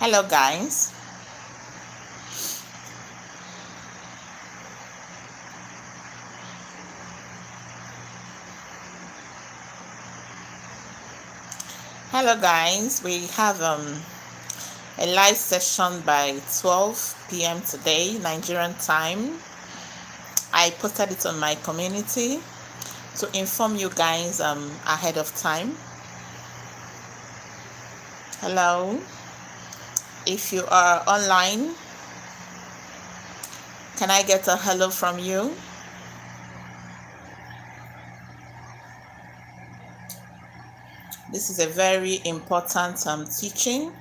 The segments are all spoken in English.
Hello, guys. Hello, guys. We have a live session by 12 p.m. today, Nigerian time. I posted it on my community to inform you guys ahead of time. Hello. If you are online, can I get a hello from you? This is a very important teaching.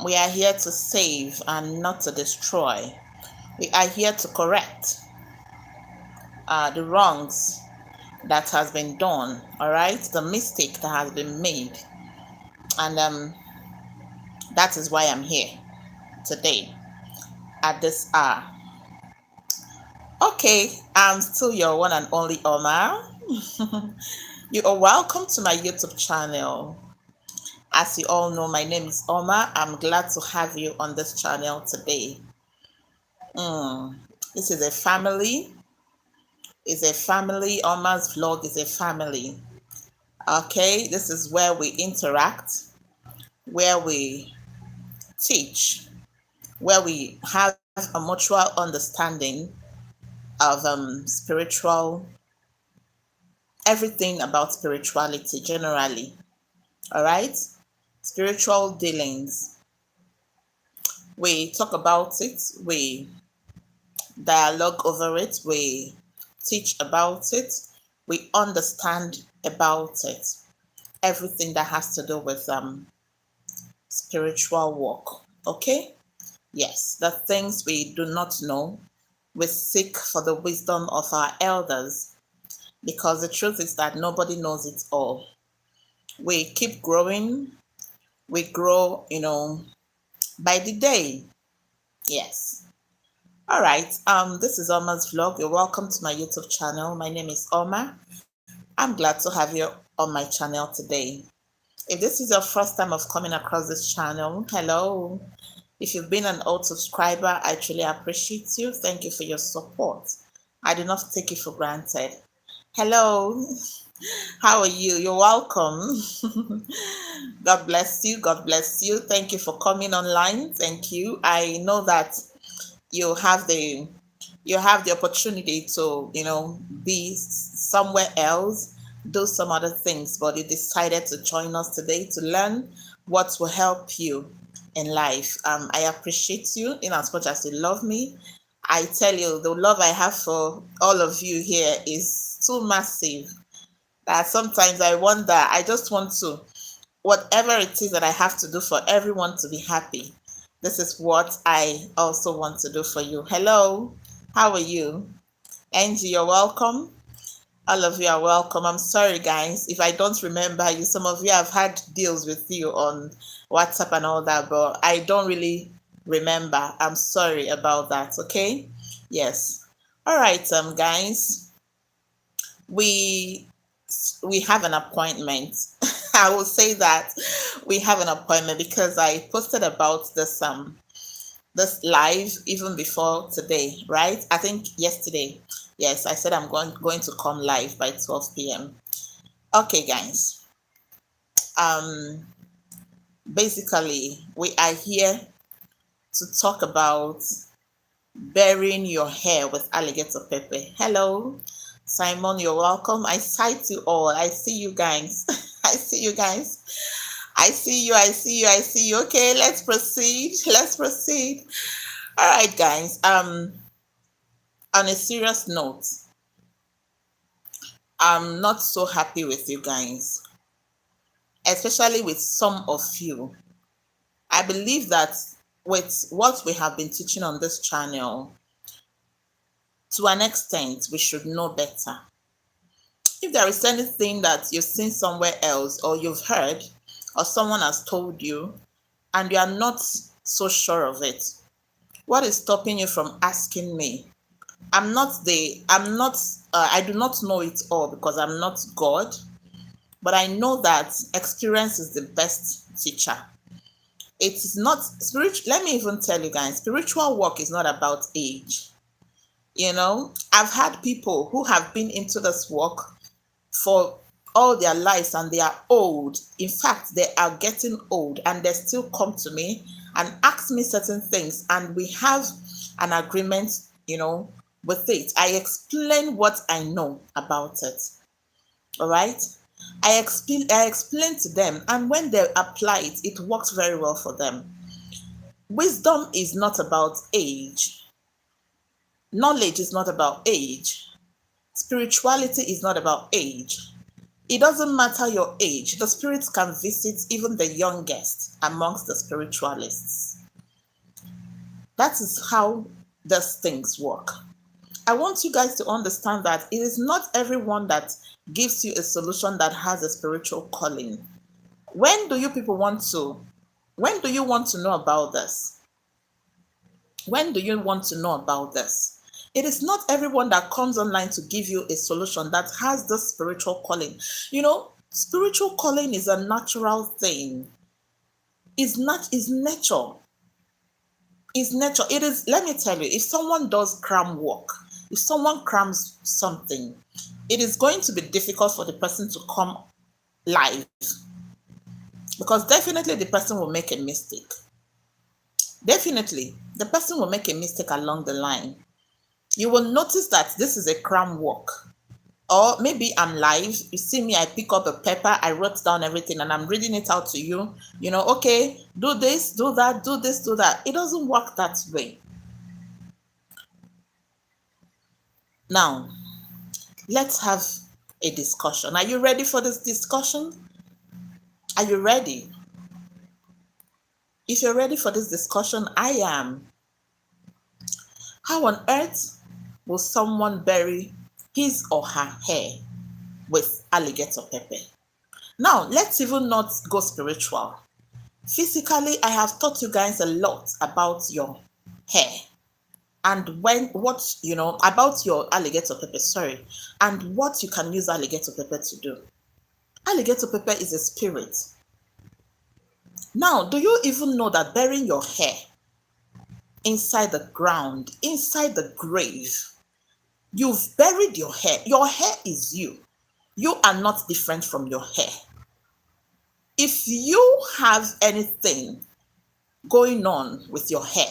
We are here to save and not to destroy. We are here to correct the wrongs that has been done, all right, the mistake that has been made, and that is why I'm here today at this hour. Okay, I'm still your one and only Omar. You are welcome to my YouTube channel. As you all know, my name is Omar. I'm glad to have you on this channel today. This is a family. It's a family. Omar's vlog is a family. Okay, this is where we interact, where we teach, where we have a mutual understanding of spiritual, everything about spirituality generally. All right, spiritual dealings. We talk about it, we dialogue over it, we teach about it, we understand about it. Everything that has to do with spiritual work. Okay? Yes, the things we do not know, we seek for the wisdom of our elders, because the truth is that nobody knows it all. We keep growing, we grow, by the day. Yes. All right. This is Omar's vlog. You're welcome to my YouTube channel. My name is Omar. I'm glad to have you on my channel today. If this is your first time of coming across this channel, hello. If you've been an old subscriber, I truly appreciate you. Thank you for your support. I do not take it for granted. Hello. How are you? You're welcome. God bless you. God bless you. Thank you for coming online. Thank you. I know that you have the opportunity to, be somewhere else, do some other things, but you decided to join us today to learn what will help you in life. I appreciate you in as much as you love me. I tell you, the love I have for all of you here is too massive that sometimes I wonder, I just want to, whatever it is that I have to do for everyone to be happy, this is what I also want to do for you. Hello, how are you? Angie, you're welcome. All of you are welcome. I'm sorry, guys, if I don't remember you. Some of you have had deals with you on WhatsApp and all that, but I don't really remember. I'm sorry about that, okay? Yes. All right, guys. We have an appointment. I will say that we have an appointment because I posted about this live even before today, right? I think yesterday. Yes, I said I'm going to come live by 12 p.m. Okay, guys. Basically, we are here to talk about burying your hair with alligator pepper. Hello, Simon, you're welcome. I sight you all. I see you guys. I see you guys. I see you. I see you. I see you. Okay, let's proceed. Let's proceed. All right, guys. On a serious note, I'm not so happy with you guys, especially with some of you. I believe that with what we have been teaching on this channel, to an extent, we should know better. If there is anything that you've seen somewhere else or you've heard or someone has told you and you are not so sure of it, what is stopping you from asking me? I do not know it all because I'm not God, but I know that experience is the best teacher. It is not spiritual. Let me even tell you guys, spiritual work is not about age. I've had people who have been into this work for all their lives and they are old. In fact, they are getting old and they still come to me and ask me certain things, and we have an agreement, with it. I explain what I know about it. All right. I explain to them, and when they apply it, it works very well for them. Wisdom is not about age. Knowledge is not about age. Spirituality is not about age. It doesn't matter your age. The spirits can visit even the youngest amongst the spiritualists. That is how these things work. I want you guys to understand that it is not everyone that gives you a solution that has a spiritual calling. When do you want to know about this? When do you want to know about this? It is not everyone that comes online to give you a solution that has this spiritual calling. Spiritual calling is a natural thing. It's nature. It's nature. It is, let me tell you, if someone does cram work, if someone crams something, it is going to be difficult for the person to come live, because definitely the person will make a mistake. Definitely, the person will make a mistake along the line. You will notice that this is a cram work. Or maybe I'm live, you see me, I pick up a paper, I wrote down everything and I'm reading it out to you. Okay, do this, do that, do this, do that. It doesn't work that way. Now, let's have a discussion. Are you ready for this discussion? Are you ready? If you're ready for this discussion, I am. How on earth will someone bury his or her hair with alligator pepper? Now, let's even not go spiritual. Physically, I have taught you guys a lot about your hair and about your alligator pepper, and what you can use alligator pepper to do. Alligator pepper is a spirit. Now, do you even know that burying your hair inside the ground, inside the grave, you've buried your hair. Your hair is you. You are not different from your hair. If you have anything going on with your hair,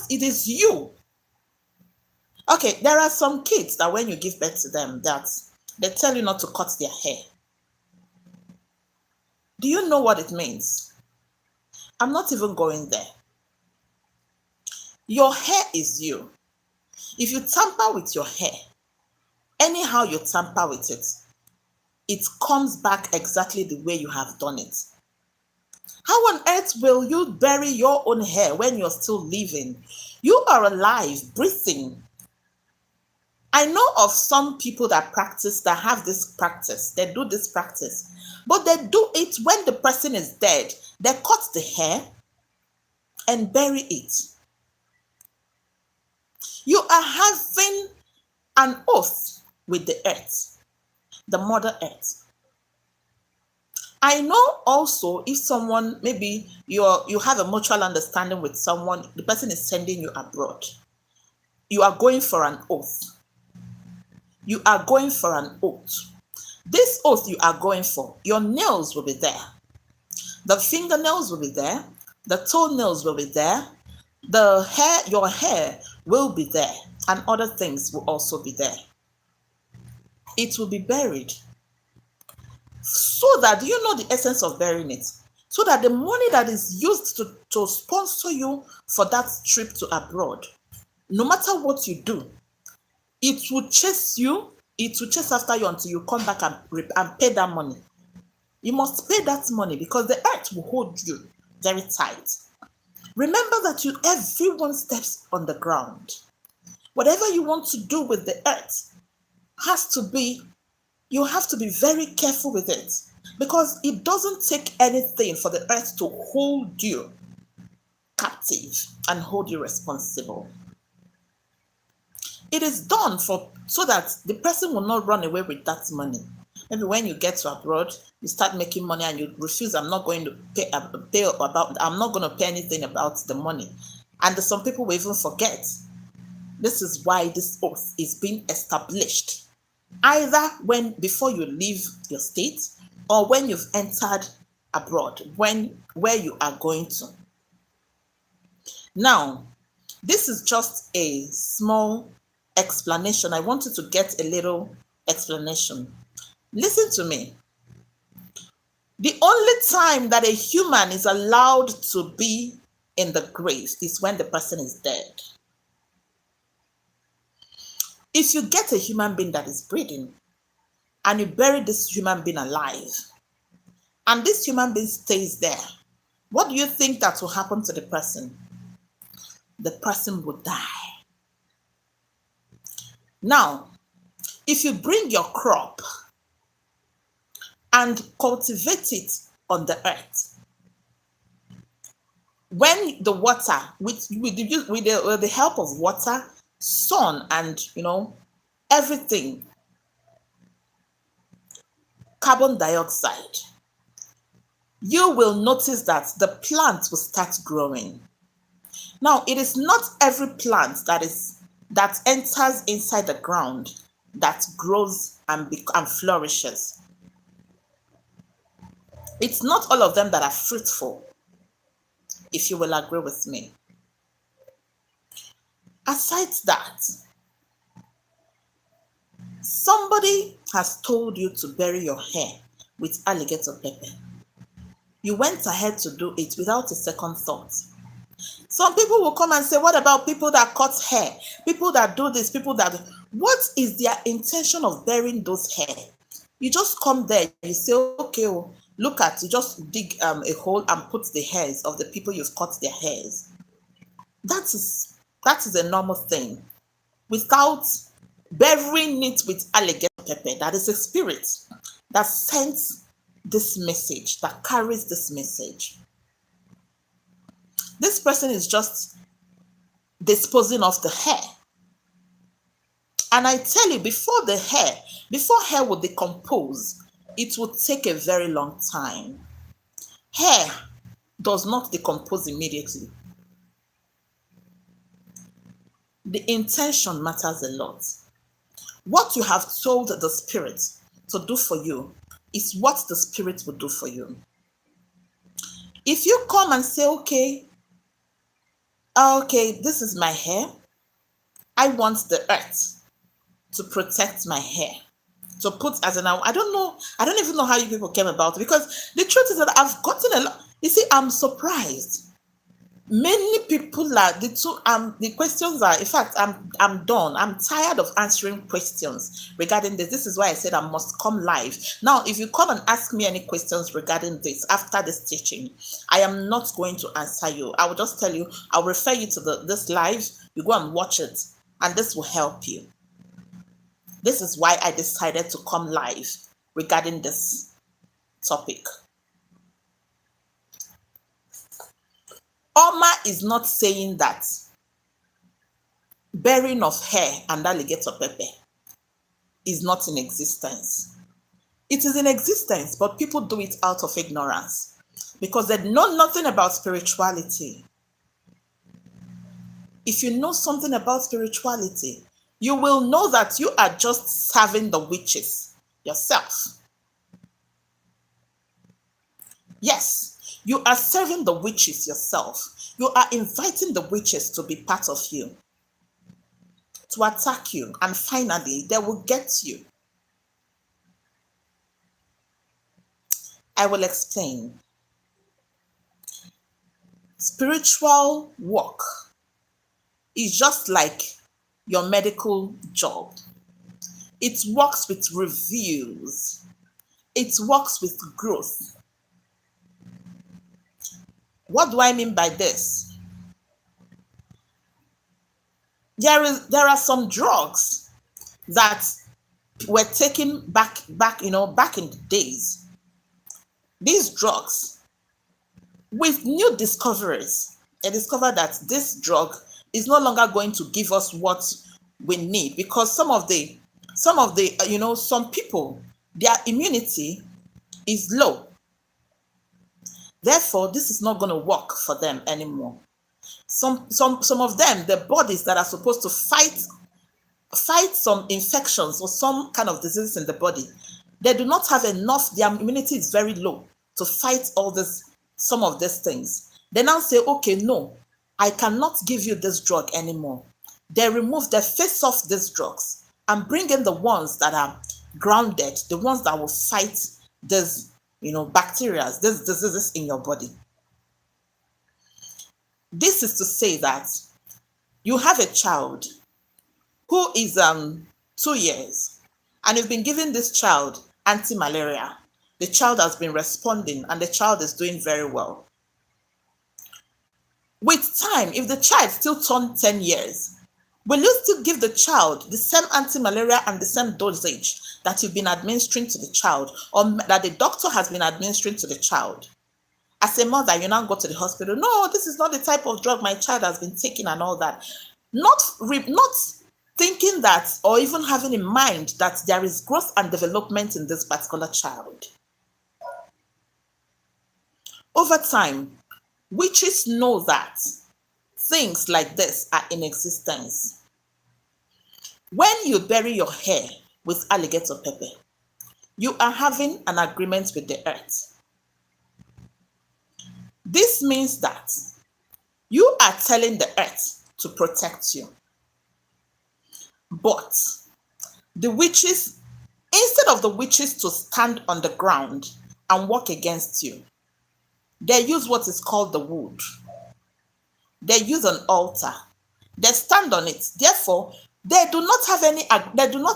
it is you. Okay, there are some kids that when you give birth to them, that they tell you not to cut their hair. Do you know what it means? I'm not even going there. Your hair is you. If you tamper with your hair, anyhow you tamper with it, it comes back exactly the way you have done it. How on earth will you bury your own hair when you're still living? You are alive, breathing. I know of some people that have this practice. They do this practice, but they do it when the person is dead. They cut the hair and bury it. You are having an oath with the earth, the Mother Earth. I know also if someone, maybe you have a mutual understanding with someone, the person is sending you abroad. You are going for an oath. You are going for an oath. This oath you are going for, your nails will be there. The fingernails will be there. The toenails will be there. Your hair will be there. And other things will also be there. It will be buried. So that, you know the essence of burying it? So that the money that is used to sponsor you for that trip to abroad, no matter what you do, it will chase you. It will chase after you until you come back and pay that money. You must pay that money because the earth will hold you very tight. Remember that everyone steps on the ground. Whatever you want to do with the earth you have to be very careful with it, because it doesn't take anything for the earth to hold you captive and hold you responsible. It is done so that the person will not run away with that money. Maybe when you get to abroad, you start making money and you refuse, I'm not going to pay about, I'm not going to pay anything about the money. And some people will even forget. This is why this oath is being established. Either when before you leave your state or when you've entered abroad, where you are going to. Now, this is just a small explanation. I want you to get a little explanation. Listen to me. The only time that a human is allowed to be in the grave is when the person is dead. If you get a human being that is breathing and you bury this human being alive and this human being stays there, what do you think that will happen to the person? The person will die. Now, if you bring your crop and cultivate it on the earth, when the water, with the help of water, sun, and everything, carbon dioxide, you will notice that the plant will start growing. Now, it is not every plant that enters inside the ground that grows and flourishes. It's not all of them that are fruitful, if you will agree with me. Aside that, somebody has told you to bury your hair with alligator pepper. You went ahead to do it without a second thought. Some people will come and say, what about people that cut hair? People that do this, people that... What is their intention of burying those hair? You just come there, you say, okay, look at, you just dig a hole and put the hairs of the people you've cut their hairs. That is a normal thing. Without burying it with alligator pepper, that is a spirit that sends this message, that carries this message. This person is just disposing of the hair. And I tell you, before hair will decompose, it will take a very long time. Hair does not decompose immediately. The intention matters a lot. What you have told the spirit to do for you is what the spirit will do for you. If you come and say, okay, this is my hair. I want the earth to protect my hair. To put as an, I don't even know how you people came about it, because the truth is that I've gotten a lot. You see, I'm surprised. Many people are the questions are, in fact, I'm done. I'm tired of answering questions regarding this. This is why I said I must come live. Now, if you come and ask me any questions regarding this after this teaching, I am not going to answer you. I will just tell you, I'll refer you to this live. You go and watch it, and this will help you. This is why I decided to come live regarding this topic. Oma is not saying that burying of hair and alligator pepper is not in existence. It is in existence, but people do it out of ignorance because they know nothing about spirituality. If you know something about spirituality, you will know that you are just serving the witches yourself. Yes. You are serving the witches yourself. You are inviting the witches to be part of you, to attack you, and finally, they will get you. I will explain. Spiritual work is just like your medical job. It works with reviews. It works with growth. What do I mean by this? There are some drugs that were taken back in the days. These drugs, with new discoveries, I discovered that this drug is no longer going to give us what we need, because some people, their immunity is low. Therefore, this is not going to work for them anymore. Some of them, the bodies that are supposed to fight some infections or some kind of disease in the body, they do not have enough. Their immunity is very low to fight some of these things. They now say, okay, no, I cannot give you this drug anymore. They face off these drugs and bring in the ones that are grounded, the ones that will fight these, bacteria, these diseases in your body. This is to say that you have a child who is 2 years, and you've been giving this child anti-malaria. The child has been responding and the child is doing very well. With time, if the child still turned 10 years, will you still give the child the same anti-malaria and the same dosage that you've been administering to the child, or that the doctor has been administering to the child? As a mother, you now go to the hospital. No, this is not the type of drug my child has been taking and all that. Not thinking that, or even having in mind that there is growth and development in this particular child. Over time, witches know that things like this are in existence. When you bury your hair with alligator pepper, you are having an agreement with the earth. This means that you are telling the earth to protect you. But the witches, instead of the witches to stand on the ground and work against you, they use what is called the wood. They use an altar. They stand on it. Therefore, they do not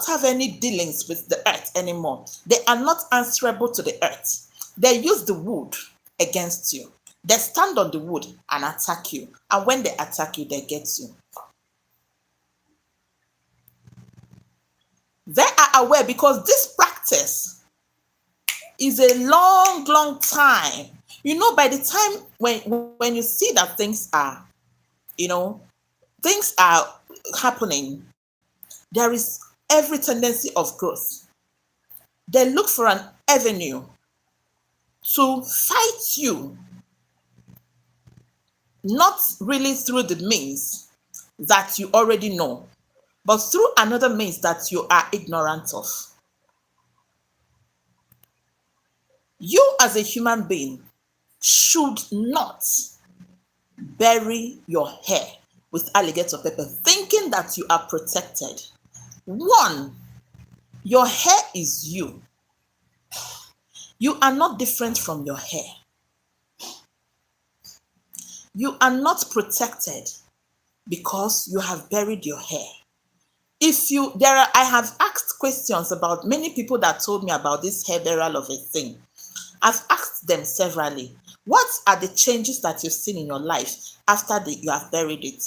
have any dealings with the earth anymore. They are not answerable to the earth. They use the wood against you. They stand on the wood and attack you. And when they attack you, they get you. They are aware, because this practice is a long, long time. By the time when you see that things are happening, there is every tendency of growth. They look for an avenue to fight you, not really through the means that you already know, but through another means that you are ignorant of. You as a human being should not bury your hair with alligator pepper thinking that you are protected. One, your hair is you. You are not different from your hair. You are not protected because you have buried your hair. I have asked questions about many people that told me about this hair burial of a thing. I've asked them severally, what are the changes that you've seen in your life after you have buried it?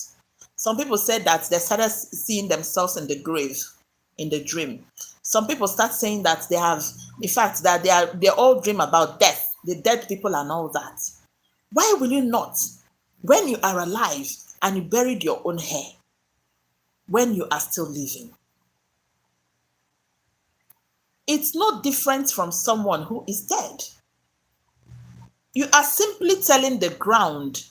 Some people said that they started seeing themselves in the grave, in the dream. Some people start saying that they have, in fact, that they all dream about death, the dead people and all that. Why will you not, when you are alive and you buried your own hair, when you are still living? It's not different from someone who is dead. You are simply telling the ground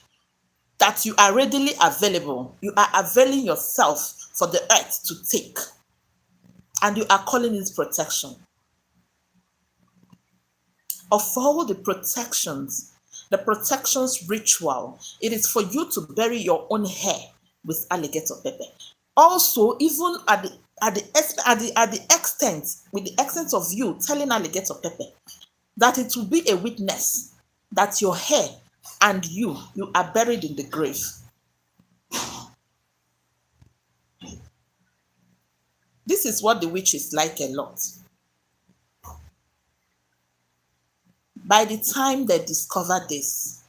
that you are readily available. You are availing yourself for the earth to take. And you are calling it protection. Of all the protections ritual, it is for you to bury your own hair with alligator pepper. Also, even at the extent of you telling alligator pepper that it will be a witness that your hair and you are buried in the grave. This is what the witches like a lot. By the time they discover this,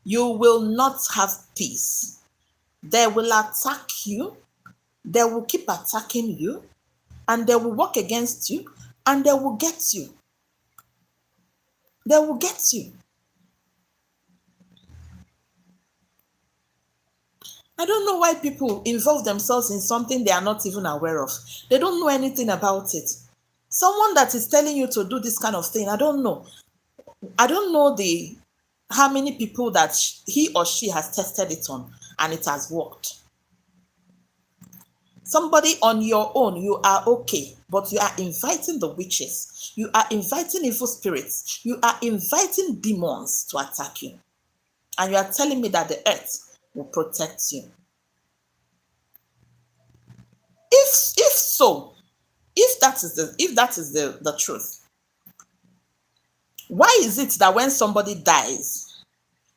you will not have peace. They will attack you. They will keep attacking you, and they will work against you, and they will get you. They will get you. I don't know why people involve themselves in something they are not even aware of. They don't know anything about it. Someone that is telling you to do this kind of thing, I don't know. I don't know the how many people that he or she has tested it on and it has worked. Somebody on your own, you are okay, but you are inviting the witches. You are inviting evil spirits. You are inviting demons to attack you. And you are telling me that the earth will protect you. If so, if that is the truth, why is it that when somebody dies,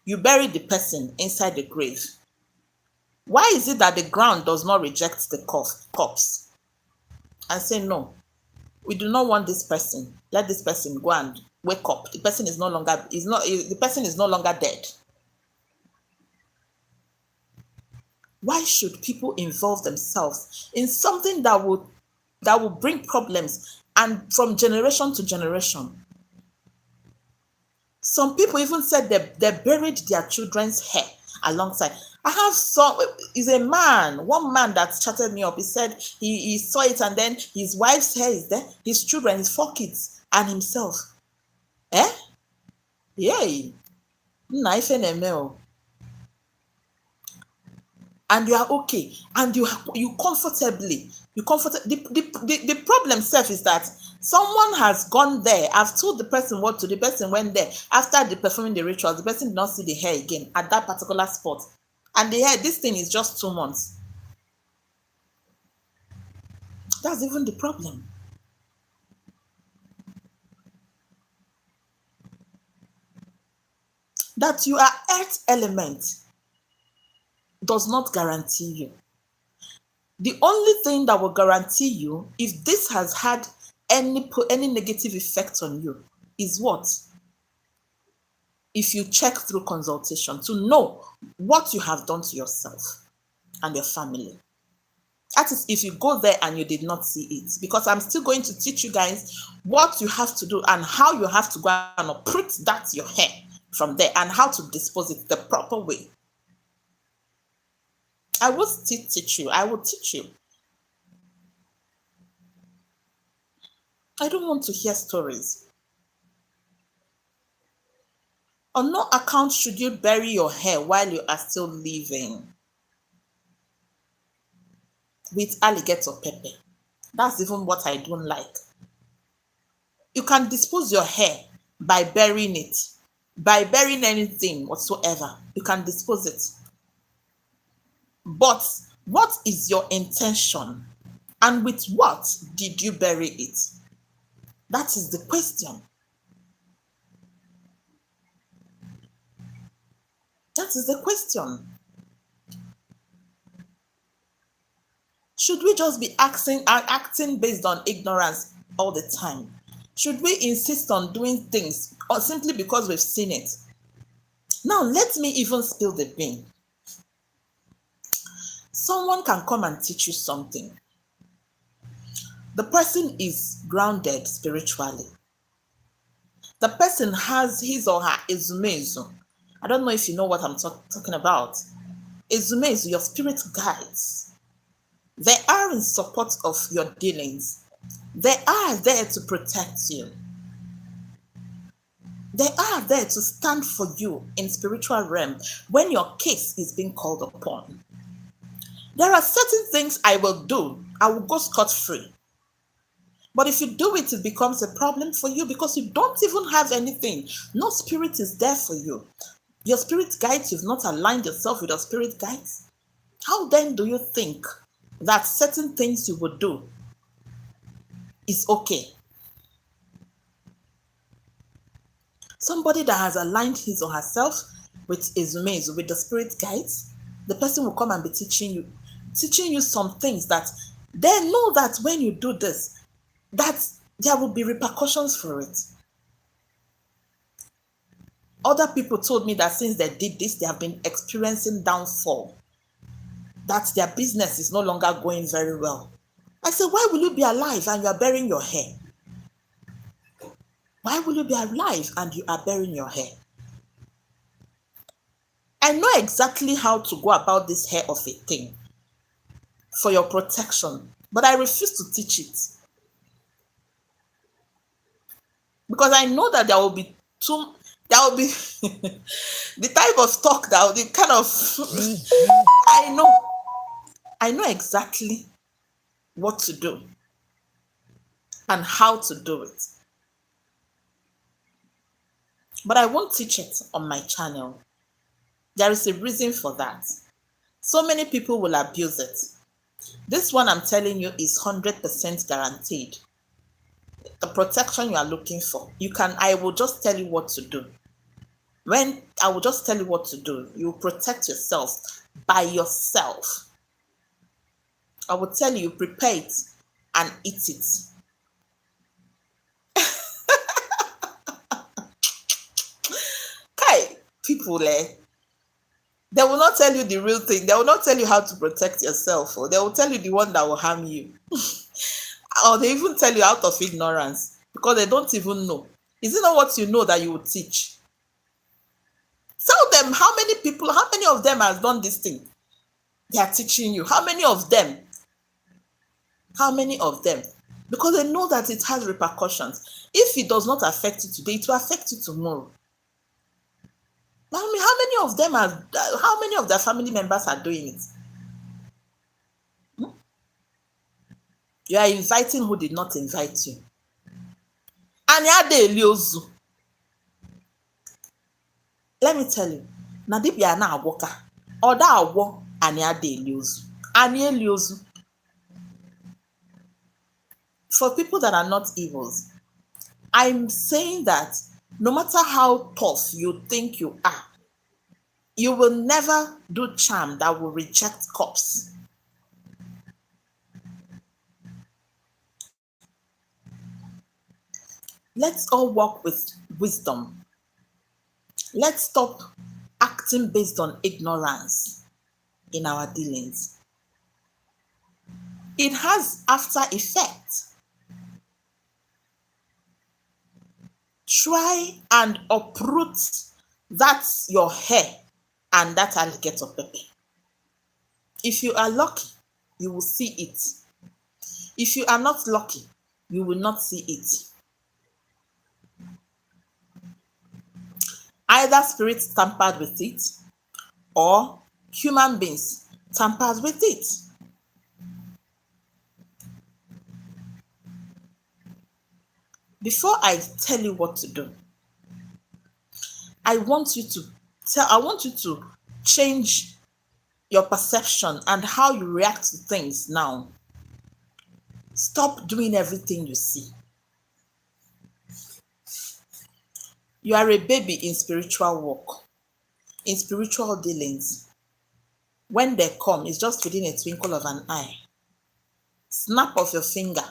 you bury the person inside the grave? Why is it that the ground does not reject the corpse and say, no, we do not want this person. Let this person go and wake up. The person is no longer dead. Why should people involve themselves in something that will bring problems and from generation to generation? Some people even said they buried their children's hair alongside. I have is a man, one man that chatted me up. He said he saw it and then his wife's hair is there, his children, his 4 kids, and himself. Eh? Yay. And you are okay. And you comfortably. The problem self is that someone has gone there. I've told the person what to. The person went there. After performing the ritual, the person did not see the hair again at that particular spot. And the hair, this thing is just 2 months. That's even the problem. That you are earth element does not guarantee you. The only thing that will guarantee you, if this has had any negative effect on you, is what? If you check through consultation to know what you have done to yourself and your family. That is if you go there and you did not see it. Because I'm still going to teach you guys what you have to do and how you have to go and uproot that your hair from there and how to dispose it the proper way. I will still teach you. I will teach you. I don't want to hear stories. On no account should you bury your hair while you are still living with alligator pepper. That's even what I don't like. You can dispose your hair by burying it. By burying anything whatsoever, you can dispose it. But what is your intention? And with what did you bury it? That is the question. That is the question. Should we just be acting based on ignorance all the time? Should we insist on doing things or simply because we've seen it? Now, let me even spill the bean. Someone can come and teach you something. The person is grounded spiritually. The person has his or her ezumezu. I don't know if you know what I'm talking about. Ezumezu, your spirit guides. They are in support of your dealings. They are there to protect you. They are there to stand for you in spiritual realm when your case is being called upon. There are certain things I will do. I will go scot-free. But if you do it, it becomes a problem for you because you don't even have anything. No spirit is there for you. Your spirit guides, you've not aligned yourself with your spirit guides. How then do you think that certain things you would do is okay? Somebody that has aligned his or herself with Ezumezu, with the spirit guides, the person will come and be teaching you some things that they know that when you do this, that there will be repercussions for it. Other people told me that since they did this, they have been experiencing downfall, that their business is no longer going very well. I said, why will you be alive and you are burying your hair? Why will you be alive and you are burying your hair? I know exactly how to go about this hair of a thing for your protection, but I refuse to teach it. because I know that there will be there will be the type of talk that will be kind of, I know, I know exactly what to do and how to do it. But I won't teach it on my channel. There is a reason for that. So many people will abuse it. This one I'm telling you is 100% guaranteed. The protection you are looking for. I will just tell you what to do. When I will just tell you what to do, you protect yourself by yourself. I will tell you, prepare it and eat it. Okay, people, they will not tell you the real thing. They will not tell you how to protect yourself, or they will tell you the one that will harm you. Or they even tell you out of ignorance because they don't even know. Is it not what you know that you will teach? Tell them how many of them has done this thing. They are teaching you. How many of them? How many of them? Because they know that it has repercussions. If it does not affect you today, it will affect you tomorrow. How many of them are? How many of their family members are doing it? You are inviting who did not invite you. Let me tell you, na dibia na agwoka. Oda agwo ani adeli ozu. Ani eli ozu. For people that are not evils, I'm saying that no matter how tough you think you are, you will never do charm that will reject corpse. Let's all work with wisdom. Let's stop acting based on ignorance in our dealings. It has after effect. Try and uproot that your hair and that alligator pepper. If you are lucky, you will see it. If you are not lucky, you will not see it. Either spirits tampered with it or human beings tampered with it. Before I tell you what to do, I want you to change your perception and how you react to things now. Stop doing everything you see. You are a baby in spiritual work, in spiritual dealings. When they come, it's just within a twinkle of an eye. Snap of your finger.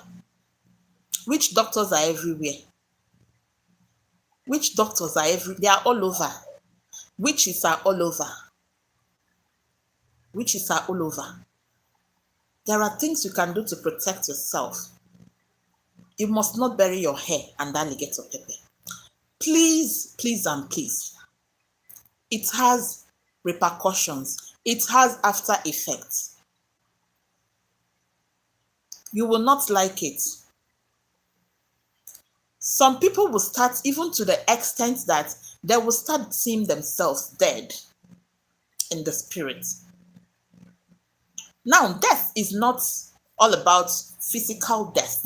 Witch doctors are everywhere. Witch doctors are they are all over. Witches are all over. Witches are all over. There are things you can do to protect yourself. You must not bury your hair and alligator pepper. Please, please, and please. It has repercussions. It has after effects. You will not like it. Some people will start, even to the extent that they will start seeing themselves dead in the spirit. Now, death is not all about physical death.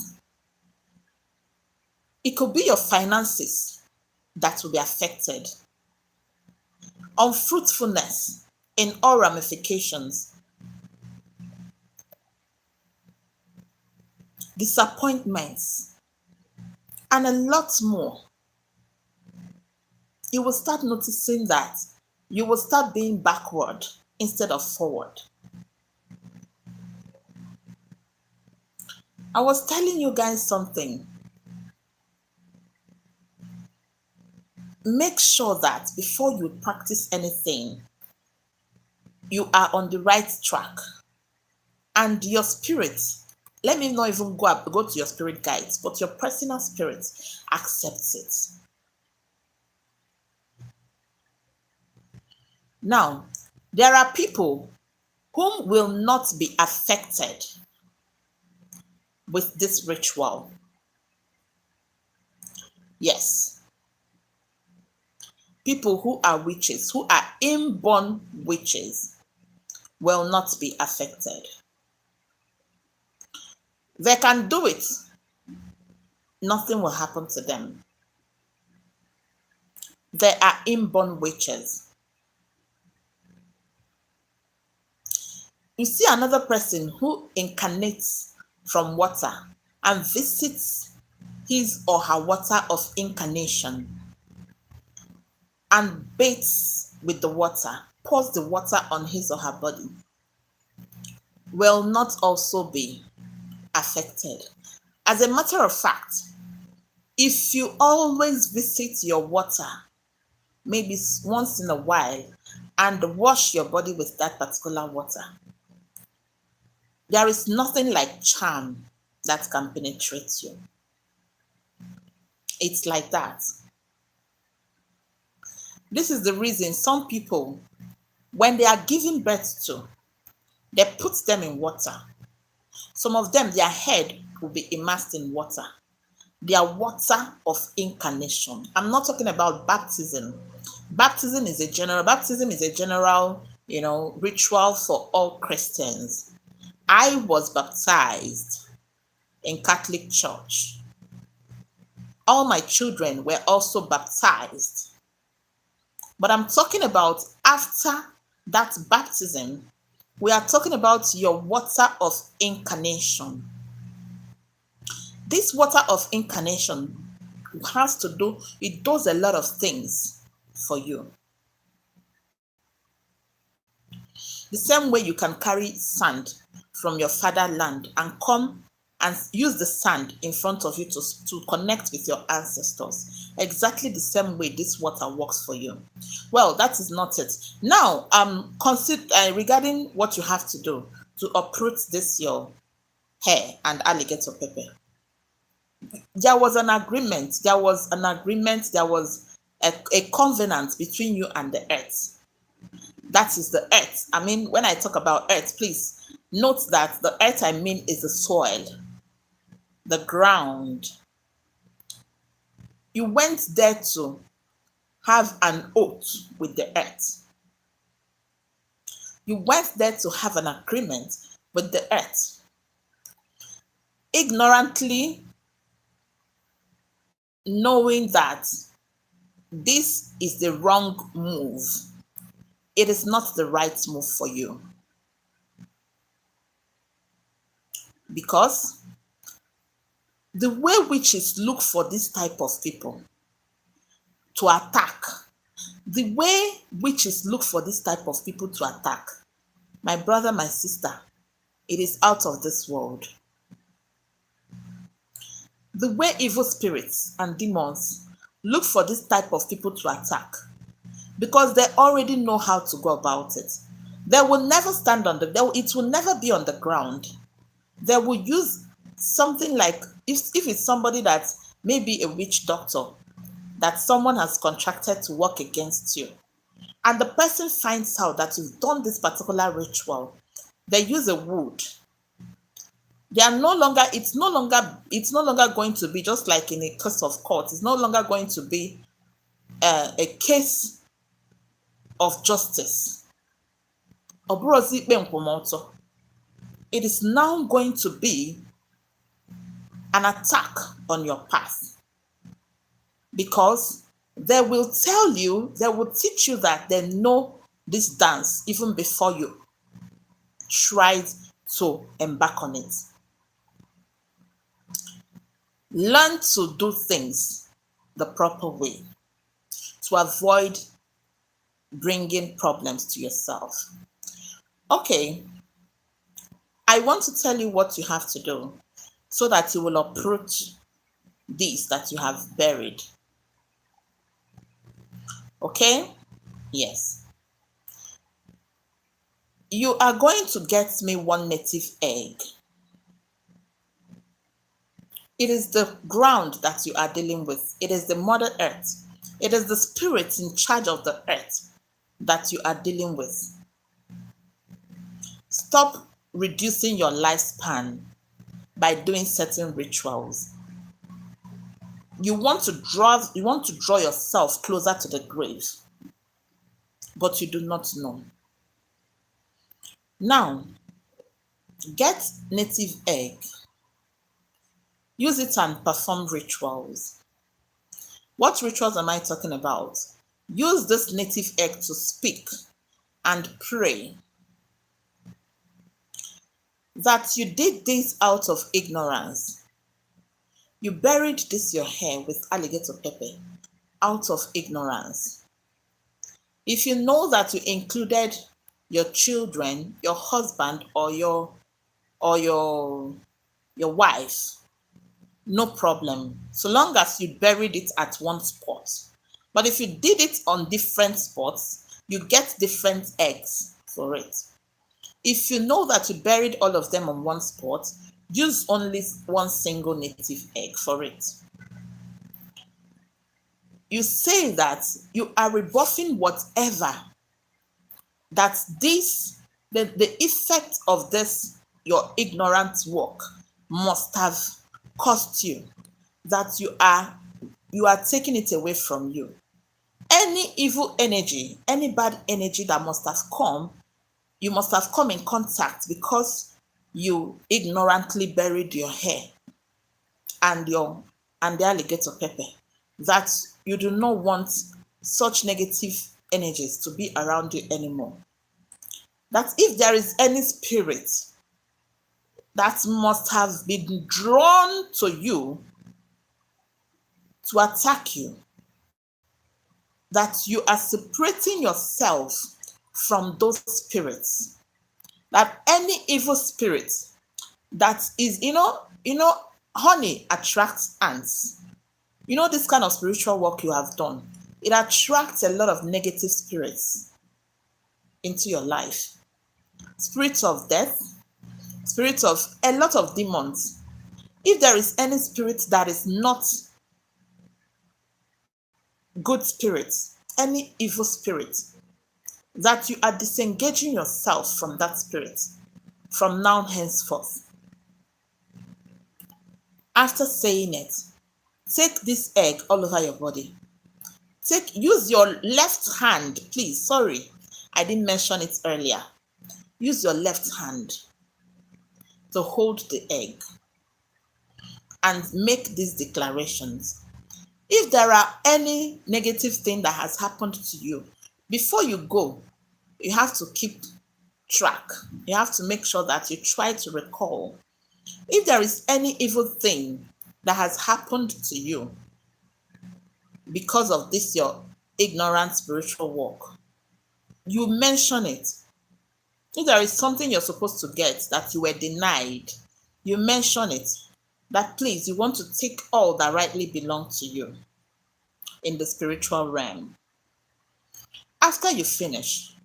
It could be your finances that will be affected. Unfruitfulness in all ramifications. Disappointments. And a lot more. You will start noticing that you will start being backward instead of forward. I was telling you guys something. Make sure that before you practice anything, you are on the right track. And your spirit, let me not even go to your spirit guides, but your personal spirit accepts it. Now, there are people whom will not be affected with this ritual. Yes, people who are witches, who are inborn witches, will not be affected. They can do it, nothing will happen to them. They are inborn witches. You see another person who incarnates from water and visits his or her water of incarnation and bathes with the water, pours the water on his or her body, will not also be affected. As a matter of fact, if you always visit your water, maybe once in a while, and wash your body with that particular water, there is nothing like charm that can penetrate you. It's like that. This is the reason some people, when they are giving birth to, they put them in water. Some of them, their head will be immersed in water. Their water of incarnation. I'm not talking about baptism. Baptism is a general, ritual for all Christians. I was baptized in Catholic Church. All my children were also baptized. But I'm talking about after that baptism, we are talking about your water of incarnation. This water of incarnation it does a lot of things for you. The same way you can carry sand from your fatherland and come and use the sand in front of you to connect with your ancestors. Exactly the same way this water works for you. Well, that is not it. Now, consider regarding what you have to do to uproot this your hair and alligator pepper. There was an agreement. There was a covenant between you and the earth. That is the earth. I mean, when I talk about earth, please note that the earth I mean is the soil, the ground. You went there to have an oath with the earth. You went there to have an agreement with the earth. Ignorantly knowing that this is the wrong move. It is not the right move for you. Because the way witches look for this type of people to attack, the way witches look for this type of people to attack, my brother, my sister, it is out of this world. The way evil spirits and demons look for this type of people to attack, because they already know how to go about it. They will never stand on it will never be on the ground. They will use something like, if it's somebody that may be a witch doctor, that someone has contracted to work against you, and the person finds out that you've done this particular ritual, they use a wood. It's no longer going to be just like in a case of court. It's no longer going to be a case of justice. It is now going to be an attack on your path, because they will teach you that they know this dance even before you tried to embark on it. Learn to do things the proper way to avoid bringing problems to yourself. Okay, I want to tell you what you have to do so that you will uproot these that you have buried. Okay? Yes. You are going to get me one native egg. It is the ground that you are dealing with. It is the Mother Earth. It is the spirit in charge of the earth that you are dealing with. Stop reducing your lifespan by doing certain rituals. You want to draw yourself closer to the grave, but you do not know. Now, get native egg. Use it and perform rituals. What rituals am I talking about? Use this native egg to speak and pray that you did this out of ignorance. You buried this your hair with alligator pepper out of ignorance. If you know that you included your children, your husband, or your wife, no problem, so long as you buried it at one spot. But if you did it on different spots, you get different eggs for it. If you know that you buried all of them on one spot, use only one single native egg for it. You say that you are rebuffing whatever that the effect of this, your ignorant work, must have cost you, that you are taking it away from you. Any evil energy, any bad energy that must have come, you must have come in contact because you ignorantly buried your hair and the alligator pepper, that you do not want such negative energies to be around you anymore. That if there is any spirit that must have been drawn to you to attack you, that you are separating yourself from those spirits. That any evil spirit that is, honey attracts ants. You know, this kind of spiritual work you have done, it attracts a lot of negative spirits into your life. Spirits of death, spirits of a lot of demons. If there is any spirit that is not good spirit, any evil spirit, that you are disengaging yourself from that spirit from now henceforth. After saying it, take this egg all over your body. Use your left hand, please. Sorry, I didn't mention it earlier. Use your left hand to hold the egg and make these declarations. If there are any negative thing that has happened to you, before you go, you have to keep track. You have to make sure that you try to recall. If there is any evil thing that has happened to you because of this, your ignorant spiritual work, you mention it. If there is something you're supposed to get that you were denied, you mention it. That please, you want to take all that rightly belongs to you in the spiritual realm. After you finish,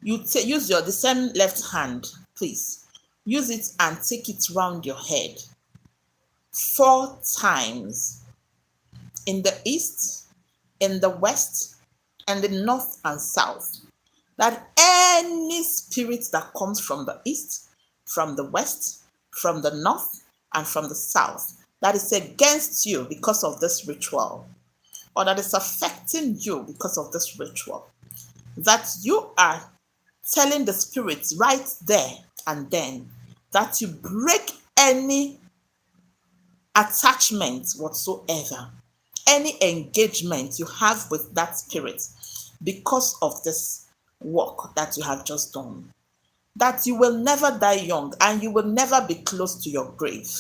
you use the same left hand, please. Use it and take it round your head 4 times. In the east, in the west, and the north and south. That any spirit that comes from the east, from the west, from the north, and from the south, that is against you because of this ritual, or that is affecting you because of this ritual, that you are telling the spirits right there and then that you break any attachment whatsoever, any engagement you have with that spirit because of this work that you have just done. That you will never die young and you will never be close to your grave.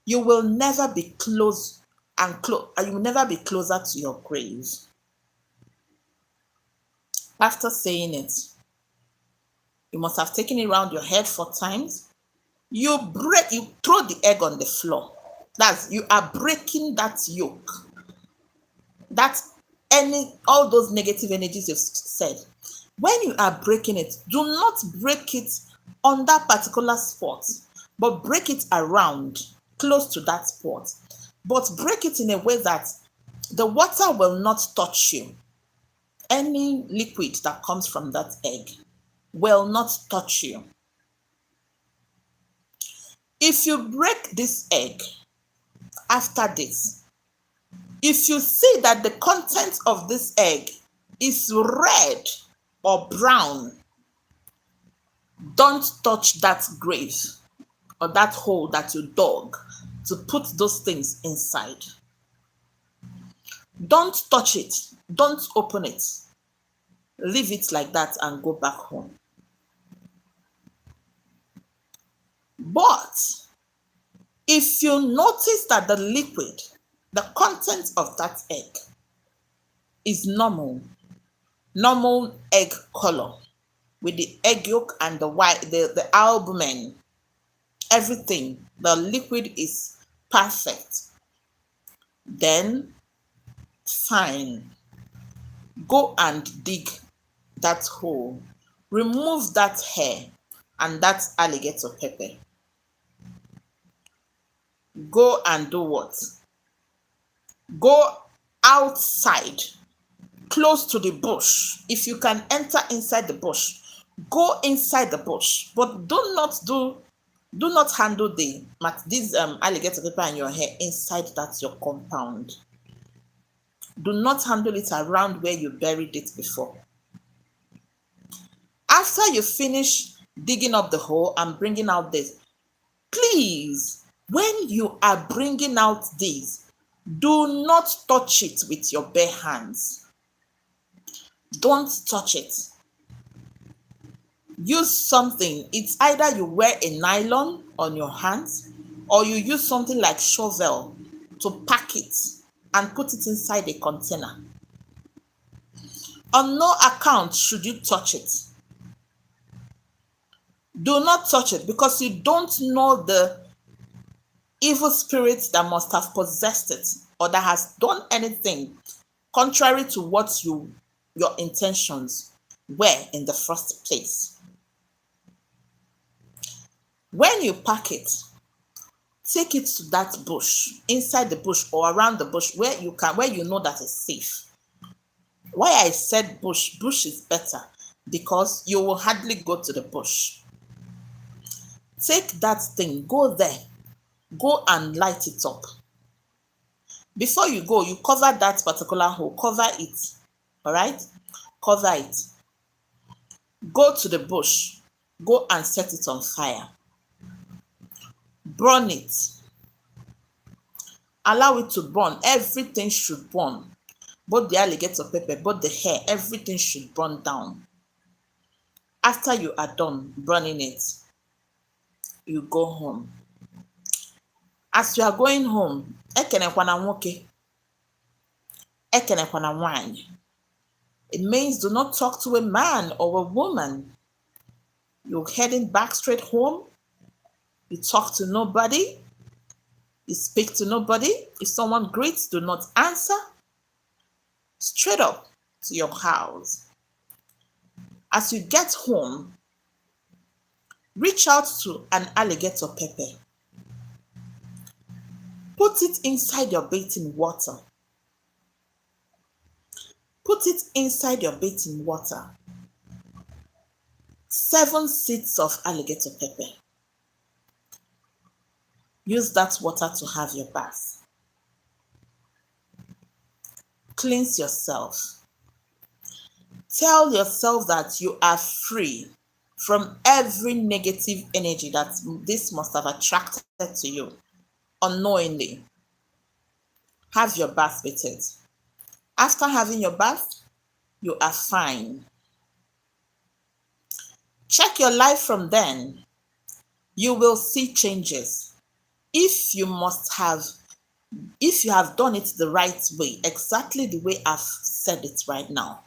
You will never be close and you will never be closer to your grave. After saying it, you must have taken it around your head 4 times. You throw the egg on the floor. You are breaking that yoke. All those negative energies you've said. When you are breaking it, do not break it on that particular spot, but break it around, close to that spot. But break it in a way that the water will not touch you. Any liquid that comes from that egg will not touch you. If you break this egg after this. If you see that the content of this egg is red or brown, don't touch that grave or that hole that you dug to put those things inside. Don't touch it. Don't open it. Leave it like that and go back home. But if you notice that the liquid, the content of that egg is normal egg color with the egg yolk and the white, the albumin, everything, the liquid is perfect, then fine. Go and dig that hole. Remove that hair and that alligator pepper. Go and do what? Go outside, close to the bush. If you can enter inside the bush, go inside the bush. But do not handle this alligator pepper in your hair inside that your compound. Do not handle it around where you buried it before. After you finish digging up the hole and bringing out this, please, when you are bringing out this, do not touch it with your bare hands. Don't touch it. Use something. It's either you wear a nylon on your hands or you use something like shovel to pack it and put it inside a container. On no account should you touch it. Do not touch it because you don't know the evil spirit that must have possessed it or that has done anything contrary to what your intentions were in the first place. When you pack it, take it to that bush, inside the bush or around the bush where you know that it's safe. Why I said bush is better because you will hardly go to the bush. Take that thing, go there, go and light it up. Before you go, you cover that particular hole, cover it, all right? Cover it. Go to the bush, go and set it on fire. Burn it. Allow it to burn. Everything should burn. Both the alligator pepper, both the hair, everything should burn down. After you are done burning it, you go home. As you are going home, ekenekwana nwoke, ekenekwana nwanyị. It means do not talk to a man or a woman. You're heading back straight home. You talk to nobody. You speak to nobody. If someone greets, do not answer. Straight up to your house. As you get home, reach out to an alligator pepper. Put it inside your bathing water. Put it inside your bathing water. 7 seeds of alligator pepper. Use that water to have your bath. Cleanse yourself. Tell yourself that you are free from every negative energy that this must have attracted to you unknowingly. Have your bath with it. After having your bath, you are fine. Check your life from then. You will see changes. If you have done it the right way, exactly the way I've said it right now.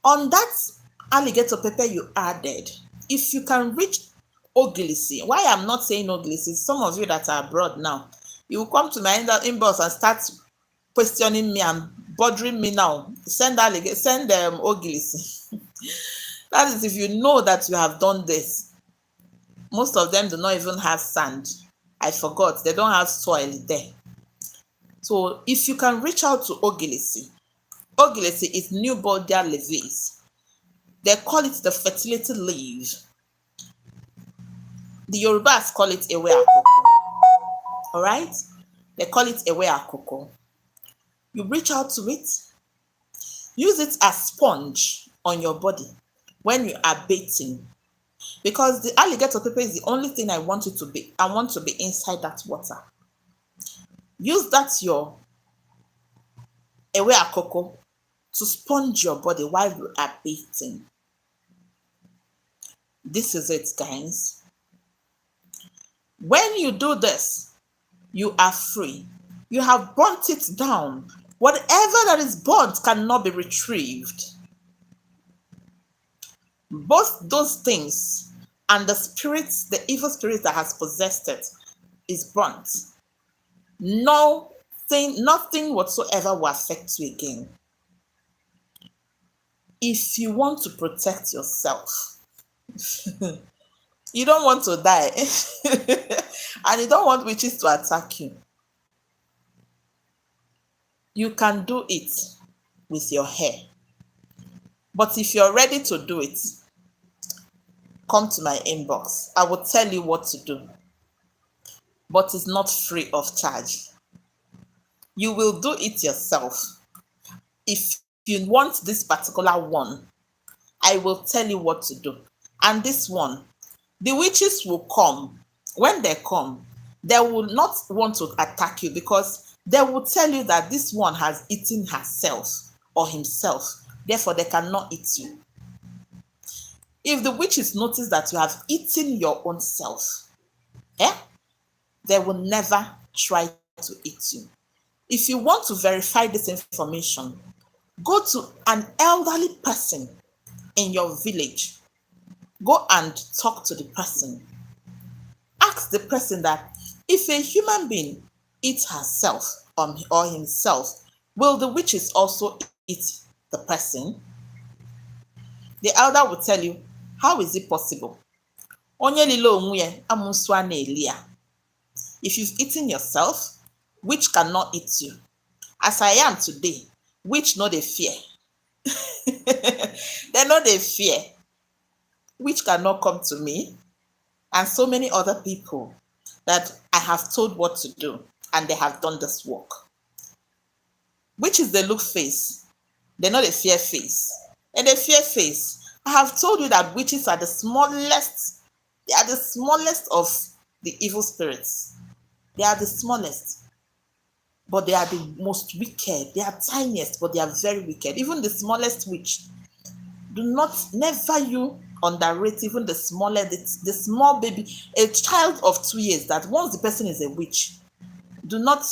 On that alligator pepper you added, if you can reach Ogilisi, why I'm not saying Ogilisi, some of you that are abroad now, you will come to my inbox and start questioning me and bothering me now. Send Ogilisi. That is if you know that you have done this. Most of them do not even have sand. I forgot, they don't have soil there. So if you can reach out to Ogilisi, Ogilisi is New Border leaves. They call it the fertility leaf. The Yorubas call it ewe akoko. All right? They call it ewe akoko. You reach out to it, use it as sponge on your body when you are bathing. Because the alligator pepper is the only thing I want you to be. I want to be inside that water. Use that your ewe akoko to sponge your body while you are bathing. This is it, guys. When you do this, you are free. You have burnt it down. Whatever that is burnt cannot be retrieved. Both those things and the spirits, the evil spirit that has possessed it, is burnt. Nothing whatsoever will affect you again. If you want to protect yourself, you don't want to die, and you don't want witches to attack you, you can do it with your hair. But if you're ready to do it, come to my inbox. I will tell you what to do. But it's not free of charge. You will do it yourself. If you want this particular one, I will tell you what to do. And this one, the witches will come. When they come, they will not want to attack you because they will tell you that this one has eaten herself or himself. Therefore, they cannot eat you. If the witches notice that you have eaten your own self, they will never try to eat you. If you want to verify this information, go to an elderly person in your village. Go and talk to the person. Ask the person that if a human being eats herself or himself, will the witches also eat the person? The elder will tell you, how is it possible? If you've eaten yourself, witch cannot eat you. As I am today, witch no dey fear. They know they fear. Witch cannot come to me. And so many other people that I have told what to do, and they have done this work. Witches, they look face. They know they fear face. And they fear face. I have told you that witches are the smallest. They are the smallest of the evil spirits. They are the smallest. But they are the most wicked. They are tiniest, but they are very wicked. Even the smallest witch. Never you underrate even the small baby, a child of 2 years, that once the person is a witch, do not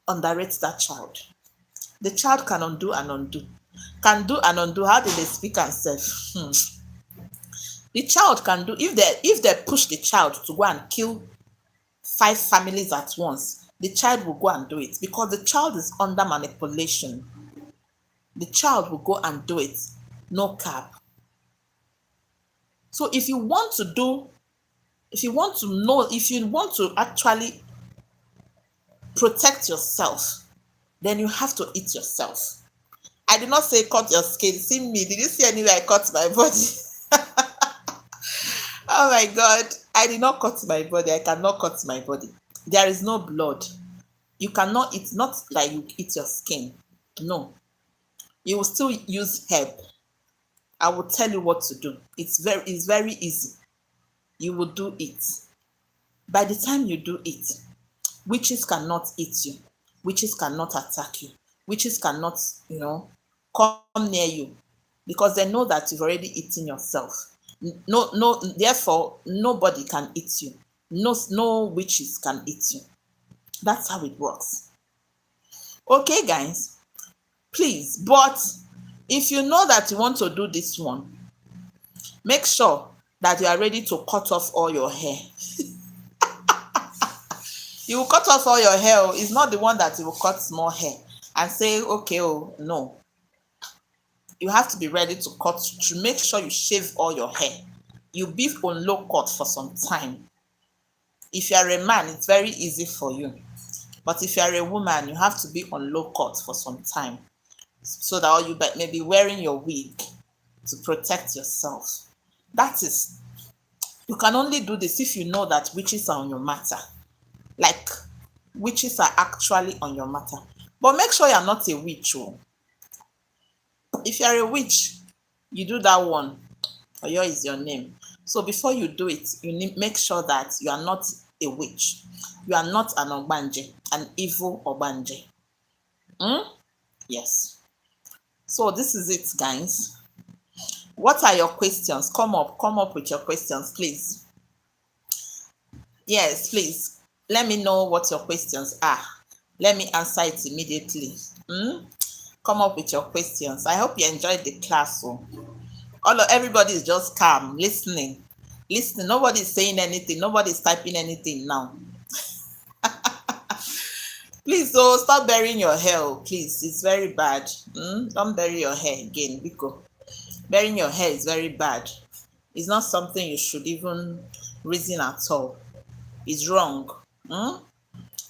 underrate that child. The child can undo and undo. Can do and undo. How do they speak and say? The child can do, if they push the child to go and kill 5 families at once, the child will go and do it because the child is under manipulation. The child will go and do it. No cap. So if you want to actually protect yourself, then you have to eat yourself. I did not say cut your skin. See me. Did you see anywhere I cut my body? Oh my God. I did not cut my body. I cannot cut my body. There is no blood. You cannot eat, not like you eat your skin. No. You will still use herb. I will tell you what to do. It's very easy. You will do it. By the time you do it, witches cannot eat you. Witches cannot attack you. Witches cannot, come near you because they know that you've already eaten yourself. Therefore, nobody can eat you. No witches can eat you. That's how it works. Okay, guys, please, but if you know that you want to do this one, make sure that you are ready to cut off all your hair. You will cut off all your hair. It's not the one that you will cut small hair and say, okay, no. You have to be ready to make sure you shave all your hair. You'll be on low cut for some time. If you are a man, it's very easy for you. But if you are a woman, you have to be on low cut for some time so that you may be wearing your wig to protect yourself. You can only do this if you know that witches are on your matter. Like, witches are actually on your matter. But make sure you're not a witch. Oh. If you're a witch, you do that one. Oyo is your name. So before you do it, you need make sure that you are not a witch. You are not an Ogbanje, an evil Ogbanje. Yes. So this is it, guys. What are your questions? Come up with your questions, please. Yes, please. Let me know what your questions are. Let me answer it immediately. Come up with your questions. I hope you enjoyed the class. So everybody is just calm, listening. Nobody is saying anything. Nobody is typing anything now. Please, stop burying your hair. Please, it's very bad. Don't bury your hair again, Biko. Burying your hair is very bad. It's not something you should even reason at all. It's wrong.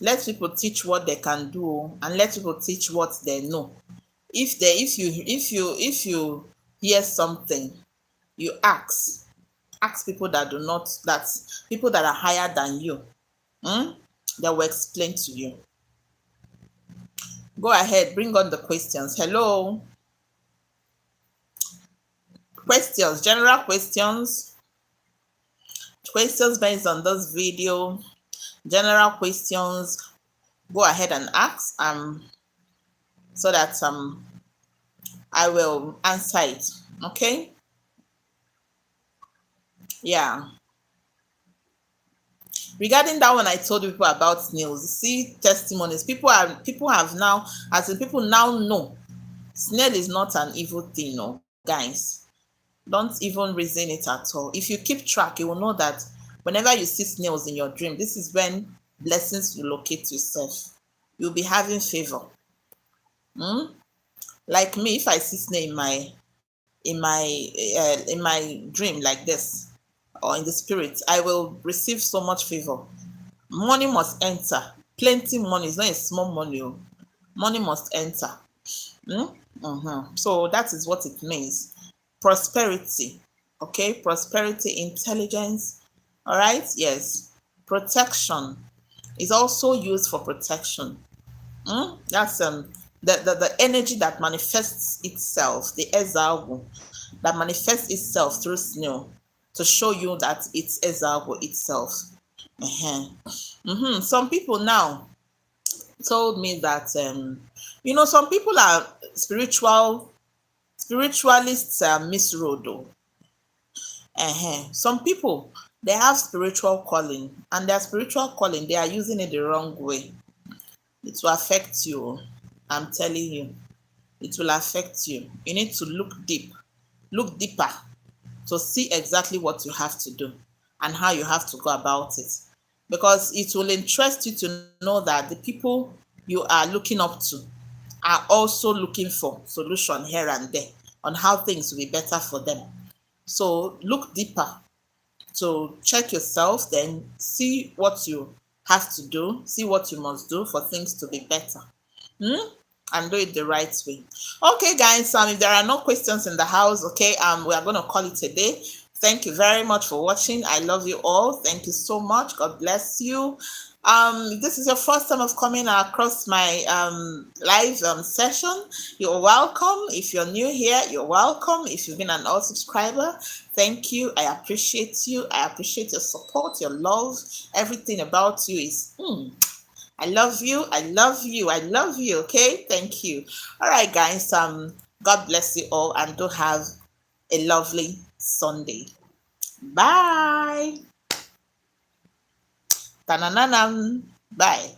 Let people teach what they can do, and let people teach what they know. If you hear something, you ask people that people that are higher than you. They will explain to you. Go ahead, bring on the questions. Hello. Questions, general questions based on this video, general questions. Go ahead and ask so that I will answer it. Okay. Yeah. Regarding that one, I told people about snails. See, testimonies. People have now, as in people now know, snail is not an evil thing. No, guys, don't even reason it at all. If you keep track, you will know that whenever you see snails in your dream, this is when blessings will locate yourself. You'll be having favor. Like me, if I see snail in my dream like this, or in the spirit, I will receive so much favor. Money must enter. Plenty money. It's not a small money. Money must enter. So that is what it means. Prosperity. Okay, prosperity, intelligence. All right, yes. Protection is also used for protection. That's the energy that manifests itself, the Ezagu, that manifests itself through snow to show you that it's Ezagu itself. Some people now told me that some people are spiritualists are misroad. Some people, they have spiritual calling, and their spiritual calling, they are using it the wrong way. It will affect you. I'm telling you, it will affect you. You need to look deeper to see exactly what you have to do and how you have to go about it. Because it will interest you to know that the people you are looking up to are also looking for solution here and there on how things will be better for them. So look deeper to check yourself, then see what you have to do, see what you must do for things to be better. And do it the right way. Okay, guys, if there are no questions in the house, okay, we are going to call it a day. Thank you very much for watching. I love you all. Thank you so much. God bless you. This is your first time of coming across my live session. You're welcome. If you're new here, you're welcome. If you've been an old subscriber, thank you. I appreciate you. I appreciate your support, your love. Everything about you is I love you. I love you. I love you. Okay, thank you. All right, guys. God bless you all, and do have a lovely Sunday. Bye. Ta-na-na-nam. Bye.